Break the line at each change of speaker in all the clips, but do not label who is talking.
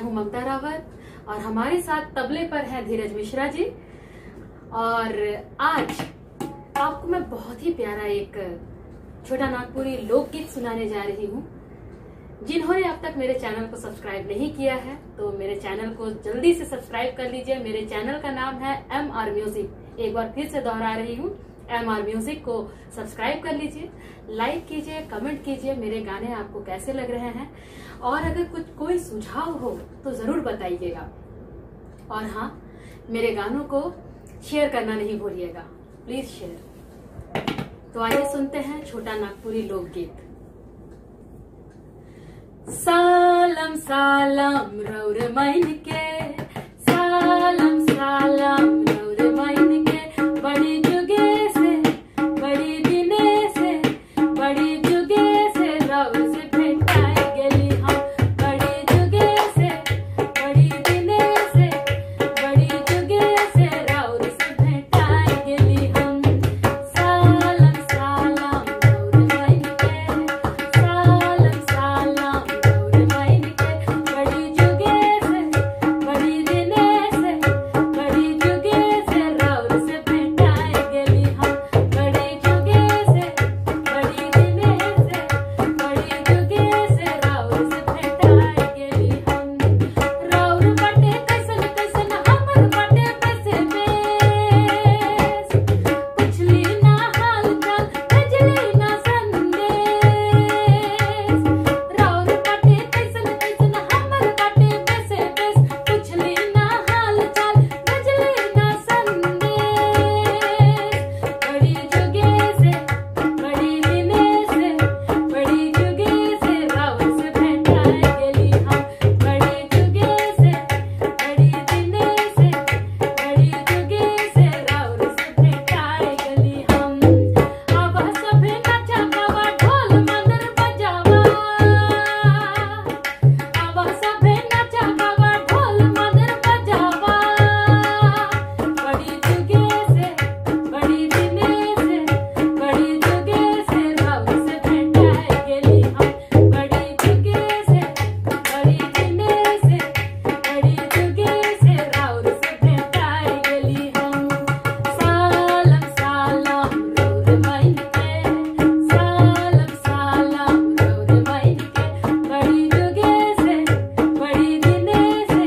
हूं ममता रावत और हमारे साथ तबले पर है धीरज मिश्रा जी। और आज आपको मैं बहुत ही प्यारा एक छोटा नागपुरी लोकगीत सुनाने जा रही हूँ। जिन्होंने अब तक मेरे चैनल को सब्सक्राइब नहीं किया है तो मेरे चैनल को जल्दी से सब्सक्राइब कर लीजिए। मेरे चैनल का नाम है MR म्यूजिक। एक बार फिर से दोहरा रही हूँ, MR म्यूजिक को सब्सक्राइब कर लीजिए, लाइक कीजिए, कमेंट कीजिए मेरे गाने आपको कैसे लग रहे हैं, और अगर कोई सुझाव हो तो जरूर बताइएगा। और हाँ, मेरे गानों को शेयर करना नहीं भूलिएगा, प्लीज शेयर। तो आइए सुनते हैं छोटा नागपुरी लोकगीत। सालम सालम रौर मैन के, सालम सालम रौर मैन के, बड़ी जुगे से बड़ी दिने से बड़ी जुगे से रौर से भेटाए गेली हम, बड़ी जुगे से बड़ी दिने से बड़ी जुगे से रौर से भेटाए गेली हम। सालम सालम रौर मैन के, सालम सालम रौर मैन के, बड़ी जुगे से बड़ी दिने से बड़ी जुगे से रौर से भेटाए गेली हम, बड़ी जुगे से बड़ी दिने से बड़ी जुगे से रौर से भेटाए गेली हम। रौर बाटे कैसन कैसन हमर बाटे पैसे बेस, पुछली ना हाल चाल भेजली ना संदेश। रौर बाटे कैसन कैसन हमर बाटे पैसे बेस, पुछली ना हाल चाल भेजली ना संदेश। बड़ी जुगे से बड़ी दिने से बड़ी जुगे से रौर से भेटाए गेली हम, बड़ी जुगे से बड़ी दिने से बड़ी जुगे से रौर से भेटाए गेली हम। आवा सभे नाचा गावा ढोल मंदर बजावा, आवा सभे नाचा गावा ढोल मंदर बजावा। बड़ी जुगे से बड़ी दिने से बड़ी जुगे से रौर से भेटाए गेली हम, बड़ी जुगे से बड़ी दिने से बड़ी जुगे से रौर से भेटाए गेली हम। सालम सालम रौर मैन के, सालम सालम रौर मैन के, बड़ी जुगे से बड़ी दिने से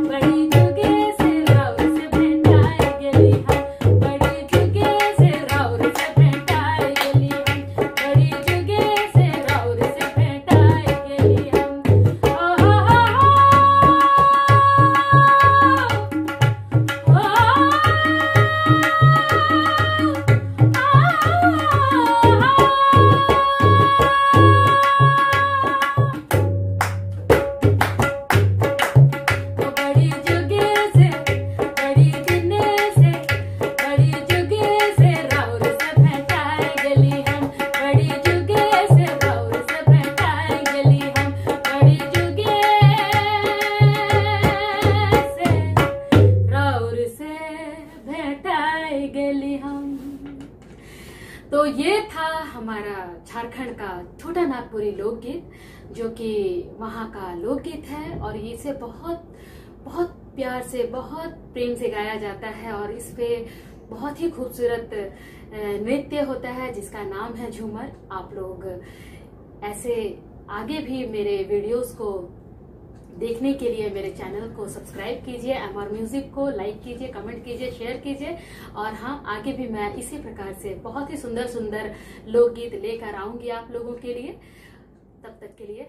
बड़ी जुगे से रौर से भेटाए गेली हम, बड़ी जुगे से रौर से भेटाए गेली हम, बड़ी जुगे से रौर से भेटाए गेली हम। बड़ी जुगे से बड़ी दिने से बड़ी जुगे से रौर से भेटाए गेली हम, बड़ी जुगे से रौर से भेटाए गेली हम, बड़ी जुगे से रौर से भेटाए गेली हम। तो ये था हमारा झारखंड का छोटा नागपुरी लोकगीत, जो कि वहाँ का लोकगीत है और इसे बहुत बहुत प्यार से, बहुत प्रेम से गाया जाता है। और इस पे बहुत ही खूबसूरत नृत्य होता है जिसका नाम है झूमर। आप लोग ऐसे आगे भी मेरे वीडियोस को देखने के लिए मेरे चैनल को सब्सक्राइब कीजिए, MR म्यूजिक को लाइक कीजिए, कमेंट कीजिए, शेयर कीजिए। और हाँ, आगे भी मैं इसी प्रकार से बहुत ही सुंदर सुंदर लोकगीत लेकर आऊंगी आप लोगों के लिए। तब तक के लिए